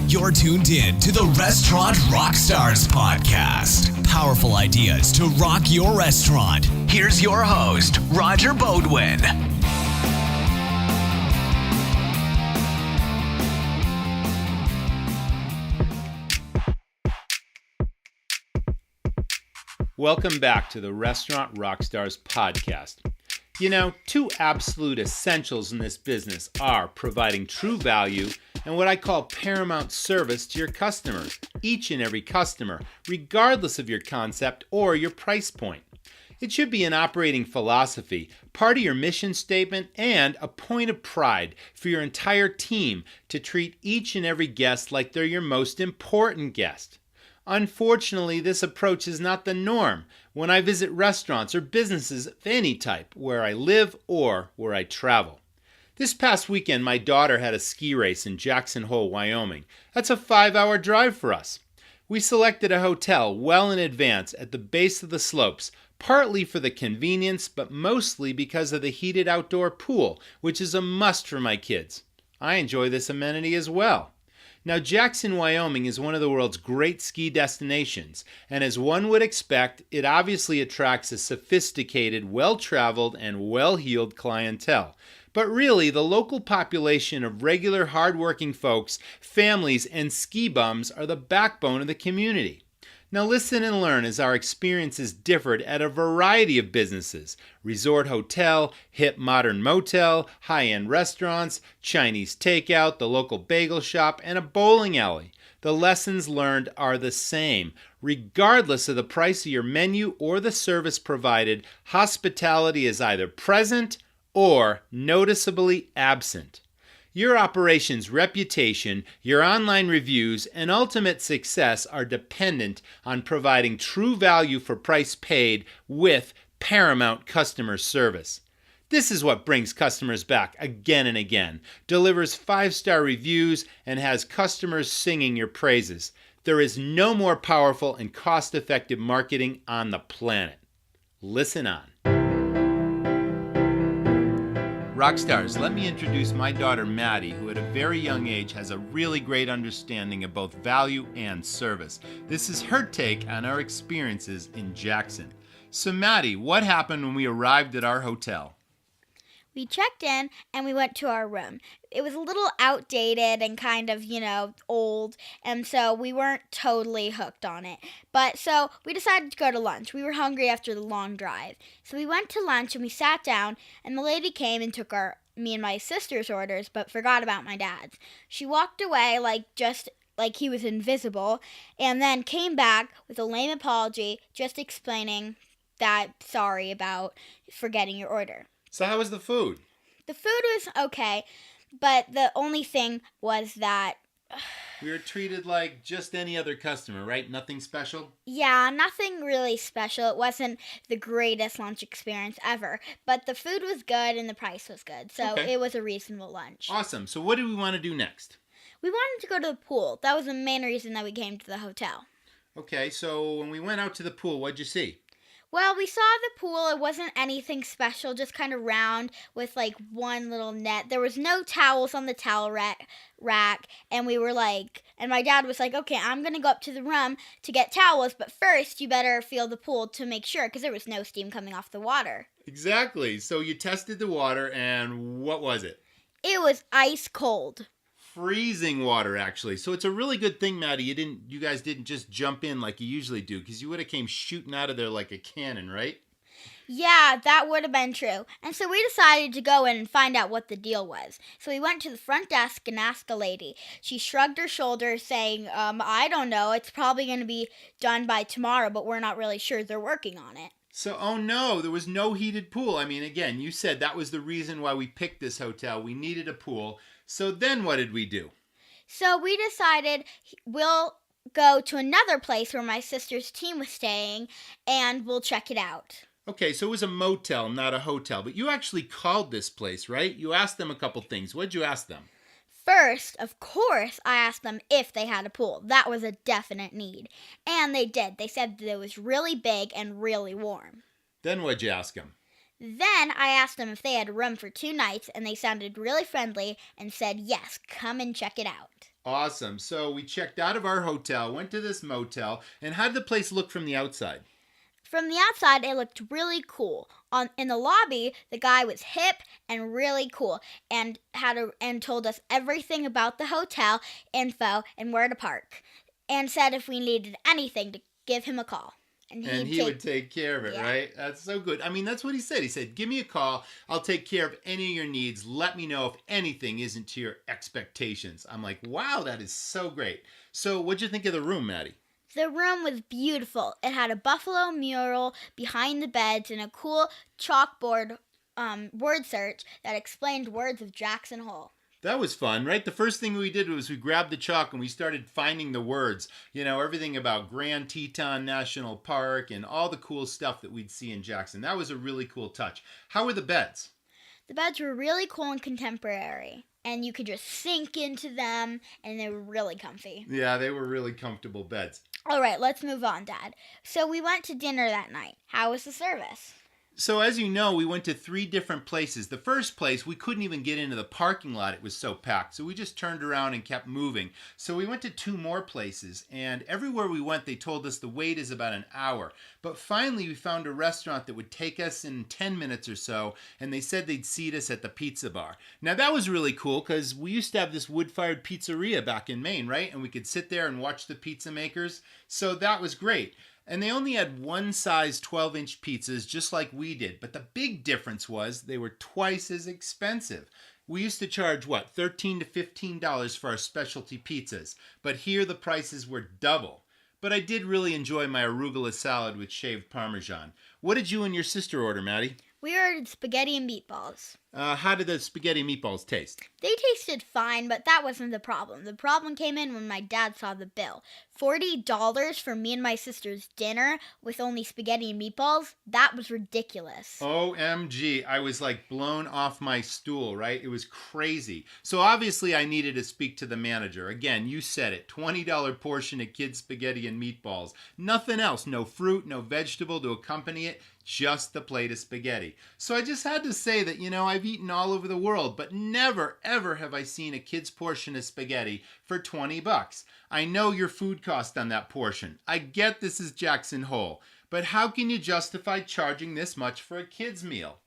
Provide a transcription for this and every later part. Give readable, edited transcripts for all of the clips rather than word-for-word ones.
You're tuned in to the Restaurant Rockstars podcast. Powerful ideas to rock your restaurant. Here's your host, Roger Bodwin. Welcome back to the Restaurant Rockstars podcast. You know, two absolute essentials in this business are providing true value and what I call Paramount Service to your customers, each and every customer, regardless of your concept or your price point. It should be an operating philosophy, part of your mission statement, and a point of pride for your entire team to treat each and every guest like they're your most important guest. Unfortunately, this approach is not the norm when I visit restaurants or businesses of any type where I live or where I travel. This past weekend, my daughter had a ski race in Jackson Hole, Wyoming. That's a 5-hour drive for us. We selected a hotel well in advance at the base of the slopes, partly for the convenience, but mostly because of the heated outdoor pool, which is a must for my kids. I enjoy this amenity as well. Now, Jackson, Wyoming is one of the world's great ski destinations, and as one would expect, it obviously attracts a sophisticated, well-traveled, and well-heeled clientele. But really, the local population of regular, hard-working folks, families, and ski bums are the backbone of the community. Now listen and learn as our experiences differed at a variety of businesses: resort hotel, hip modern motel, high-end restaurants, Chinese takeout, the local bagel shop, and a bowling alley. The lessons learned are the same. Regardless of the price of your menu or the service provided, hospitality is either present or noticeably absent. Your operation's reputation, your online reviews, and ultimate success are dependent on providing true value for price paid with paramount customer service. This is what brings customers back again and again, delivers 5-star reviews, and has customers singing your praises. There is no more powerful and cost-effective marketing on the planet. Listen on. Rockstars, let me introduce my daughter Maddie, who at a very young age has a really great understanding of both value and service. This is her take on our experiences in Jackson. So Maddie, what happened when we arrived at our hotel? We checked in and we went to our room. It was a little outdated and kind of, old, and so we weren't totally hooked on it. But so we decided to go to lunch. We were hungry after the long drive. So we went to lunch and we sat down, and the lady came and took me and my sister's orders, but forgot about my dad's. She walked away just like he was invisible, and then came back with a lame apology, just explaining that sorry about forgetting your order. So how was the food? The food was okay, but the only thing was that we were treated like just any other customer, right? Nothing special? Yeah, nothing really special. It wasn't the greatest lunch experience ever, but the food was good and the price was good, so It was a reasonable lunch. Awesome. So what do we want to do next? We wanted to go to the pool. That was the main reason that we came to the hotel. Okay, so when we went out to the pool, what'd you see? Well, we saw the pool. It wasn't anything special, just kind of round with one little net. There was no towels on the towel rack, and and my dad was like, okay, I'm going to go up to the room to get towels, but first you better feel the pool to make sure, because there was no steam coming off the water. Exactly. So you tested the water, and what was it? It was ice cold. Freezing water, actually. So it's a really good thing, Maddie, you guys didn't just jump in like you usually do, because you would have came shooting out of there like a cannon, right? Yeah, that would have been true. And so we decided to go in and find out what the deal was. So we went to the front desk and asked a lady. She shrugged her shoulders, saying, I don't know, it's probably going to be done by tomorrow, but we're not really sure. They're working on it. So, oh no, there was no heated pool. I mean, again, you said that was the reason why we picked this hotel. We needed a pool. So then what did we do? So we decided we'll go to another place where my sister's team was staying, and we'll check it out. Okay, so it was a motel, not a hotel. But you actually called this place, right? You asked them a couple things. What did you ask them? First, of course, I asked them if they had a pool. That was a definite need. And they did. They said that it was really big and really warm. Then what'd you ask them? Then I asked them if they had a room for 2 nights, and they sounded really friendly and said, yes, come and check it out. Awesome. So we checked out of our hotel, went to this motel, and how did the place look from the outside? From the outside, it looked really cool. In the lobby, the guy was hip and really cool, and told us everything about the hotel info and where to park, and said if we needed anything to give him a call. And he would take care of it, yeah. Right? That's so good. I mean, that's what he said. He said, give me a call. I'll take care of any of your needs. Let me know if anything isn't to your expectations. I'm like, wow, that is so great. So what'd you think of the room, Maddie? The room was beautiful. It had a buffalo mural behind the beds and a cool chalkboard word search that explained words of Jackson Hole. That was fun, right? The first thing we did was we grabbed the chalk and we started finding the words. You know, everything about Grand Teton National Park and all the cool stuff that we'd see in Jackson. That was a really cool touch. How were the beds? The beds were really cool and contemporary, and you could just sink into them, and they were really comfy. Yeah, they were really comfortable beds. All right, let's move on, Dad. So we went to dinner that night. How was the service? So as you know, we went to 3 different places. The first place, we couldn't even get into the parking lot. It was so packed. So we just turned around and kept moving. So we went to 2 more places. And everywhere we went, they told us the wait is about an hour. But finally, we found a restaurant that would take us in 10 minutes or so. And they said they'd seat us at the pizza bar. Now, that was really cool because we used to have this wood-fired pizzeria back in Maine, right? And we could sit there and watch the pizza makers. So that was great. And they only had one size 12-inch pizzas, just like we did. But the big difference was they were twice as expensive. We used to charge, $13 to $15 for our specialty pizzas. But here the prices were double. But I did really enjoy my arugula salad with shaved Parmesan. What did you and your sister order, Maddie? We ordered spaghetti and meatballs. How did the spaghetti and meatballs taste? They tasted fine, but that wasn't the problem. The problem came in when my dad saw the bill. $40 for me and my sister's dinner with only spaghetti and meatballs? That was ridiculous. OMG, I was like blown off my stool, right? It was crazy. So obviously I needed to speak to the manager. Again, you said it, $20 portion of kids' spaghetti and meatballs. Nothing else, no fruit, no vegetable to accompany it, just the plate of spaghetti. So I just had to say that, I've eaten all over the world, but never, ever have I seen a kid's portion of spaghetti for $20. I know your food cost on that portion. I get this is Jackson Hole, but how can you justify charging this much for a kid's meal?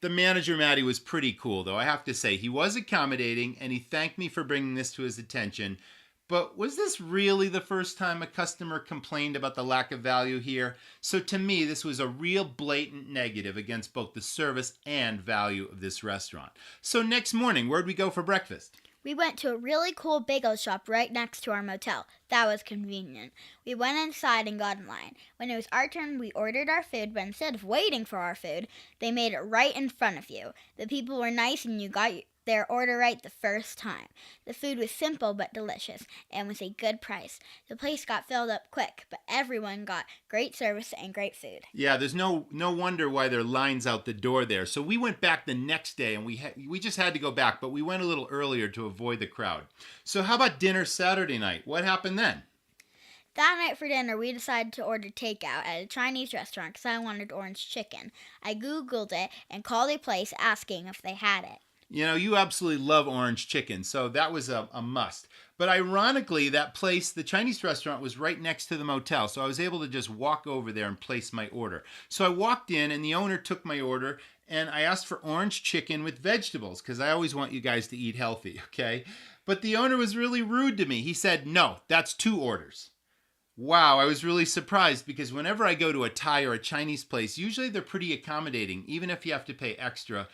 The manager, Maddie, was pretty cool, though. I have to say, he was accommodating, and he thanked me for bringing this to his attention. But was this really the first time a customer complained about the lack of value here? So to me, this was a real blatant negative against both the service and value of this restaurant. So next morning, where'd we go for breakfast? We went to a really cool bagel shop right next to our motel. That was convenient. We went inside and got in line. When it was our turn, we ordered our food, but instead of waiting for our food, they made it right in front of you. The people were nice and you got their order right the first time. The food was simple but delicious and was a good price. The place got filled up quick, but everyone got great service and great food. Yeah, there's no wonder why there are lines out the door there. So we went back the next day and we just had to go back, but we went a little earlier to avoid the crowd. So how about dinner Saturday night? What happened then? That night for dinner, we decided to order takeout at a Chinese restaurant because I wanted orange chicken. I Googled it and called a place asking if they had it. You absolutely love orange chicken, so that was a must. But ironically, that place, the Chinese restaurant, was right next to the motel, so I was able to just walk over there and place my order. So I walked in, and the owner took my order, and I asked for orange chicken with vegetables, because I always want you guys to eat healthy, okay? But the owner was really rude to me. He said, no, that's 2 orders. Wow, I was really surprised because whenever I go to a Thai or a Chinese place, usually they're pretty accommodating, even if you have to pay extra,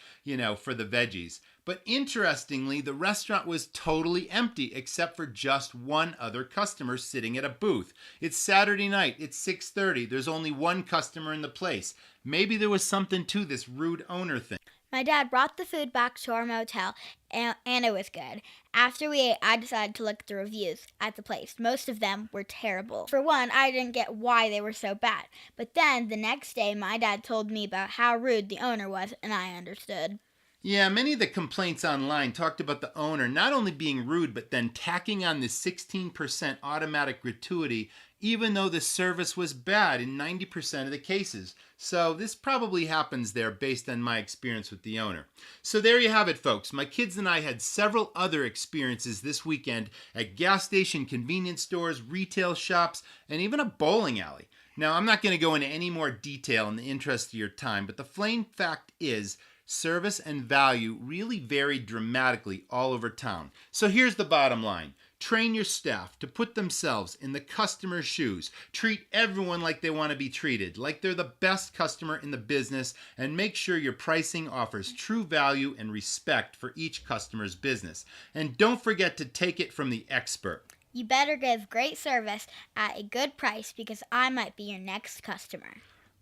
for the veggies. But interestingly, the restaurant was totally empty except for just one other customer sitting at a booth. It's Saturday night. It's 6:30. There's only one customer in the place. Maybe there was something to this rude owner thing. My dad brought the food back to our motel, and it was good. After we ate, I decided to look at the reviews at the place. Most of them were terrible. For one, I didn't get why they were so bad. But then, the next day, my dad told me about how rude the owner was, and I understood. Yeah, many of the complaints online talked about the owner not only being rude, but then tacking on this 16% automatic gratuity even though the service was bad in 90% of the cases. So this probably happens there based on my experience with the owner. So there you have it, folks. My kids and I had several other experiences this weekend at gas station, convenience stores, retail shops, and even a bowling alley. Now, I'm not going to go into any more detail in the interest of your time, but the plain fact is service and value really vary dramatically all over town. So here's the bottom line. Train your staff to put themselves in the customer's shoes. Treat everyone like they want to be treated, like they're the best customer in the business, and make sure your pricing offers true value and respect for each customer's business. And don't forget to take it from the expert. You better give great service at a good price because I might be your next customer.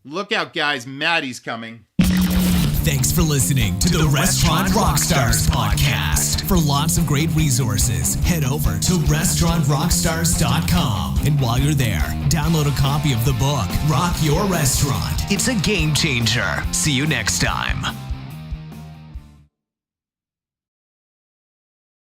Look out, guys. Maddie's coming. Thanks for listening to the Restaurant Rockstars podcast. For lots of great resources, head over to restaurantrockstars.com. And while you're there, download a copy of the book, Rock Your Restaurant. It's a game changer. See you next time.